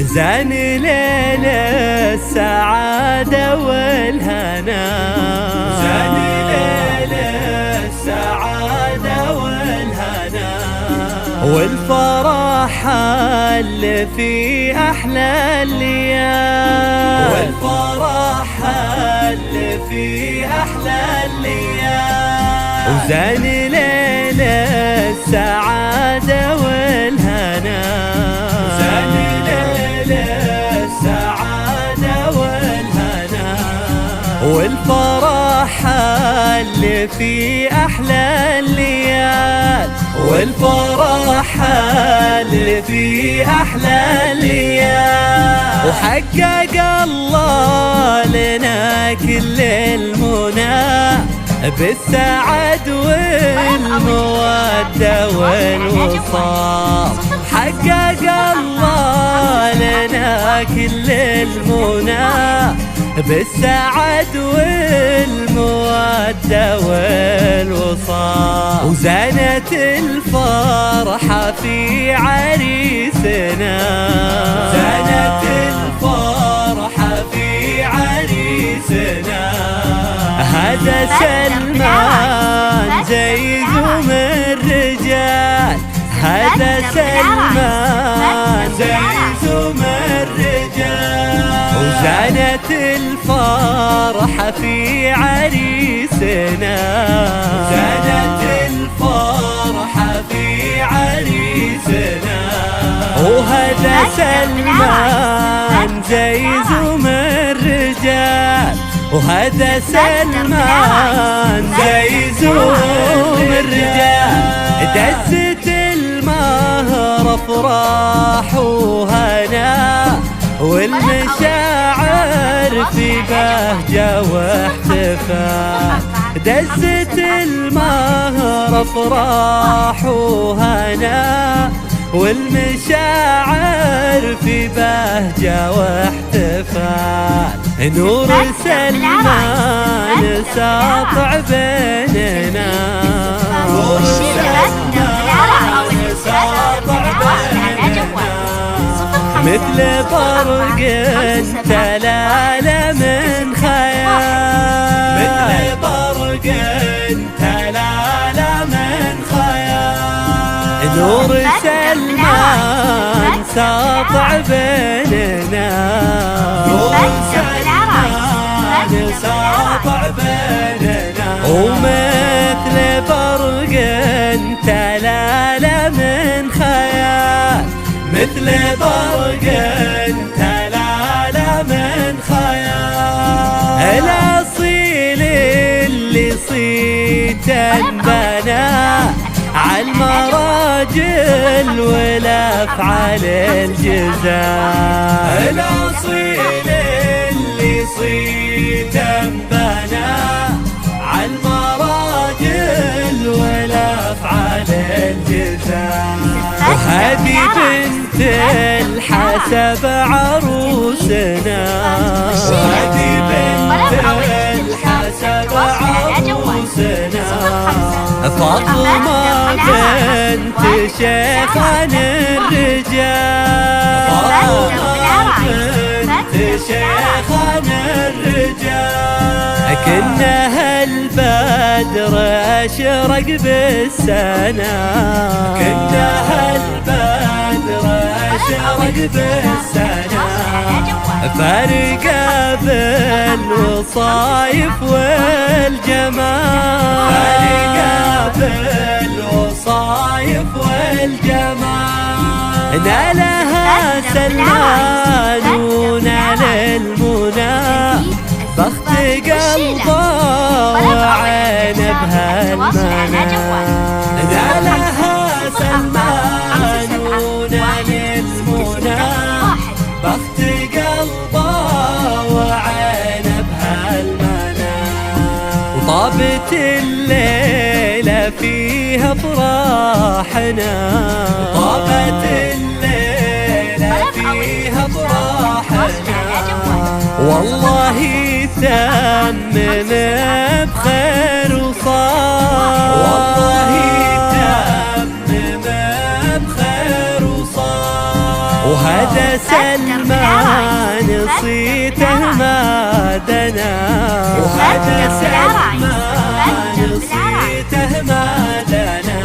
زان ليل السعادة والهنا، زان ليل السعادة والهنا، والفرح اللي في أحلى الليال، والفرح اللي في أحلى الليال، وزان ليل السعادة والهنا، زان ليل السعادة والهنا، والفرح اللي في أحلى الليال، والفرح اللي في أحلى الليال، وحقق الله لنا كل المنى بالسعد والمودة والوصال، حقق الله لنا كل المنى بالسعد والمودة والوصال، وزانت الفرحة في عريسنا، زانت الفرحة في عريسنا، هذا سلمان زي زوم الرجال، هذا سلمان زي زوم الرجال، وزانت الفرحة في عريسنا، زانت الفرحة في عريسنا، وهذا سلمان زي زوم الرجال، وهذا سلمان زي زوم الرجال، دزت المهر افراح وهنا، والمشاعر في بهجة واحتفال، دزت المهر افراح وهنا، والمشاعر في بهجة واحتفال، نور سلمان ساطع بيننا، نور سلمان ساطع بيننا، مثل برق تلالة من خيال، مثل برق تلالة من خيال، نور سلمان ساطع بيننا، نور سلمان ساطع بيننا، ومثل برق تلالة من خيال، مثل برق تلالة من خيال، الأصيل اللي صيته انبنى عالمراجل والأفعال الجزاء، الأصيل اللي صيته انبنى عالمراجل والأفعال الجزاء، وهذه بنت الحسب عروسنا، وهذه بنت الحسب عروسنا، فاطمة بنت شيخان الرجال، فاطمة بنت شيخان الرجال، كنها البدر أشرق بالسنا، كنها البدر أشرق بالسنا، فارقة بالوصايف والجمال، فارقة بالوصايف والجمال، نالها سلمان ونال المنى، بخت قلبه وعين بهالمنى، نالها سلمان ونال المنى، بخت قلبه وعين بهالمنى، وطابت الليلة فيها افراحنا، طابت الليلة فيها افراحنا، والله تمم بخير وصار، والله تمم بخير وصار، وهذا سلمان صيته ما دنا، وهذا سلمان صيته ما دنا،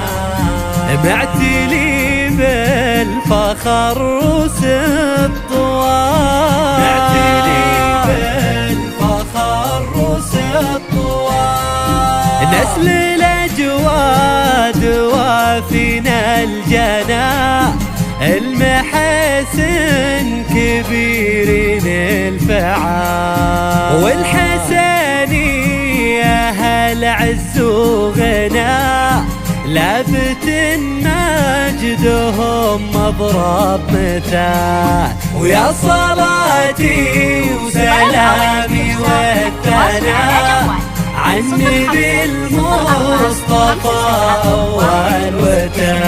معتلي بالفخر روس الطوال، معتلي بالفخر روس الطوال، نسل الأجواد وافينا الجنى، المحاسن كبيرين الفعال، والحسنية هالعز وغنى، لابت مجدهم مضرب مثال، ويا صلاتي وسلامي والثناء عن نبي المصطفى أول وتال.